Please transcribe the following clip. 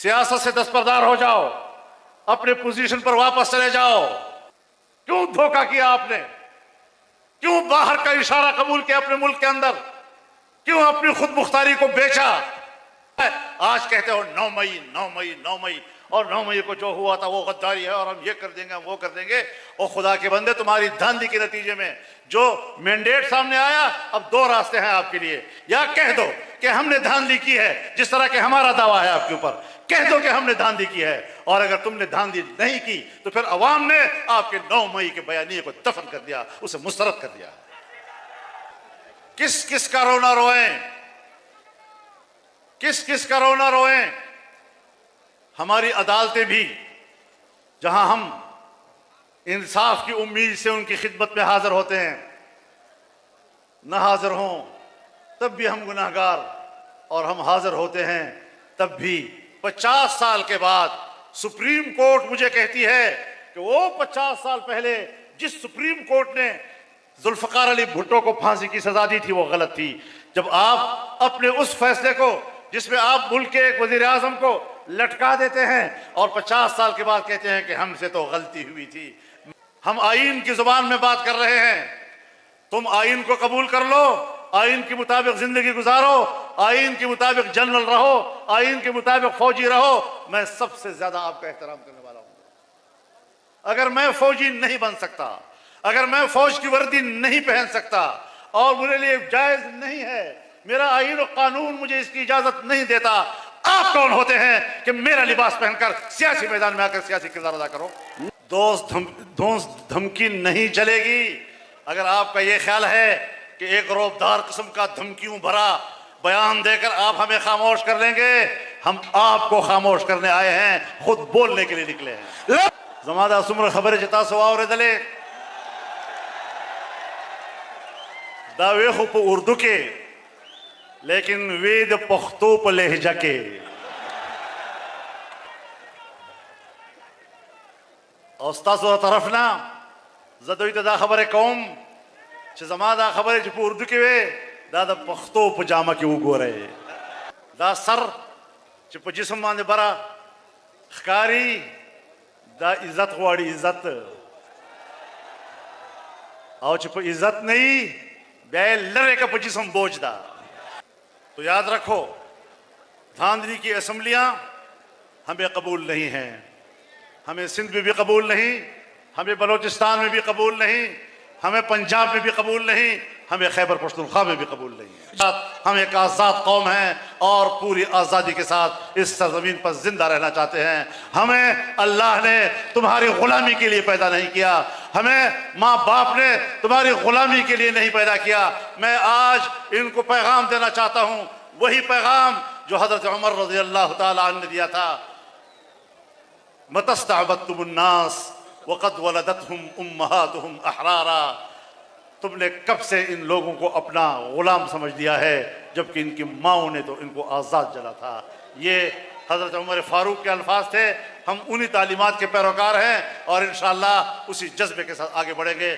सियासत से दस्तबरदार हो जाओ, अपने पोजीशन पर वापस चले जाओ। क्यों धोखा किया आपने? क्यों बाहर का इशारा कबूल किया अपने मुल्क के अंदर? क्यों अपनी खुद मुख्तारी को बेचा? आज कहते हो 9 मई 9 मई 9 मई, और 9 मई को जो हुआ था वो गद्दारी है और हम ये कर देंगे हम वो कर देंगे। और खुदा के बंदे, तुम्हारी धांधली के नतीजे में जो मैंडेट सामने आया, अब 2 रास्ते हैं आपके लिए। या कह दो कि हमने धांधली की है, जिस तरह के हमारा दावा है आपके ऊपर, कह दो कि हमने धांधली की है। और अगर तुमने धांधली नहीं की तो फिर अवाम ने आपके 9 मई के बयानिए को दफन कर दिया, उसे मुस्तरद कर दिया। किस किस का रोना रोएं, किस किस का रोना रोएं। हमारी अदालतें भी, जहां हम इंसाफ की उम्मीद से उनकी खिदमत में हाजिर होते हैं, न हाजिर हों तब भी हम गुनाहगार, और हम हाजिर होते हैं तब भी 50 साल के बाद सुप्रीम कोर्ट मुझे कहती है कि वो 50 साल पहले जिस सुप्रीम कोर्ट ने जुल्फकार अली भुट्टो को फांसी की सजा दी थी वो गलत थी। जब आप अपने उस फैसले को, जिसमें आप मुल्क के एक वजीर आजम को लटका देते हैं और 50 साल के बाद कहते हैं कि हमसे तो गलती हुई थी। हम आईन की जुबान में बात कर रहे हैं, तुम आईन को कबूल कर लो, आईन के मुताबिक जिंदगी गुजारो, आईन के मुताबिक जनरल रहो, आईन के मुताबिक फौजी रहो। मैं सबसे ज्यादा आपका एहतराम करने वाला हूं। अगर मैं फौजी नहीं बन सकता, अगर मैं फौज की वर्दी नहीं पहन सकता, और मेरे लिए जायज नहीं है, मेरा आईन और कानून मुझे इसकी इजाजत नहीं देता, आप कौन होते हैं कि मेरा लिबास पहनकर सियासी मैदान में आकर सियासी किरदार अदा करो? दोस्त धमकी नहीं चलेगी। अगर आपका यह ख्याल है कि एक रौबदार किस्म का धमकियों भरा बयान देकर आप हमें खामोश कर लेंगे, हम आपको खामोश करने आए हैं, खुद बोलने के लिए निकले हैं। जमादा सुमर खबर जता सवार दले दावे खुप उर्दू के, लेकिन वेद पख्तो पर लहजा के। औस्तासो तरफ ना जदोई दा खबर कौम जमादा खबर जो उर्दू के वे दादा पख्तो पजामा के उगो रहे दा सर जो जिसम माने बरा खकारी दा इज्जत वाड़ी इज्जत और चुप इज्जत नहीं बे लड़े का जिसम बोझ दा। तो याद रखो, धांधली की असम्बलियां हमें कबूल नहीं हैं, हमें सिंध में भी कबूल नहीं, हमें बलोचिस्तान में भी कबूल नहीं, हमें पंजाब में भी कबूल नहीं, हमें खैबर पख्तूनख्वा में भी कबूल नहीं है। हम एक आज़ाद कौम हैं और पूरी आज़ादी के साथ इस सरजमीन पर जिंदा रहना चाहते हैं। हमें अल्लाह ने तुम्हारी गुलामी के लिए पैदा नहीं किया, हमें माँ बाप ने तुम्हारी गुलामी के लिए नहीं पैदा किया। मैं आज इनको पैगाम देना चाहता हूँ, वही पैगाम जो हजरत उमर रज़ी अल्लाह तआला अन्हु ने दिया था, मतस्तअबदतुमुन्नास वक़द वलदतहुम उम्महातुहुम अहरारा। तुमने कब से इन लोगों को अपना गुलाम समझ लिया है, जबकि इनकी माओं ने तो इनको आज़ाद जला था। ये हज़रत उमर फारूक के अल्फाज थे। हम उन्हीं तालीमात के पैरोकार हैं और इंशाअल्लाह उसी जज्बे के साथ आगे बढ़ेंगे।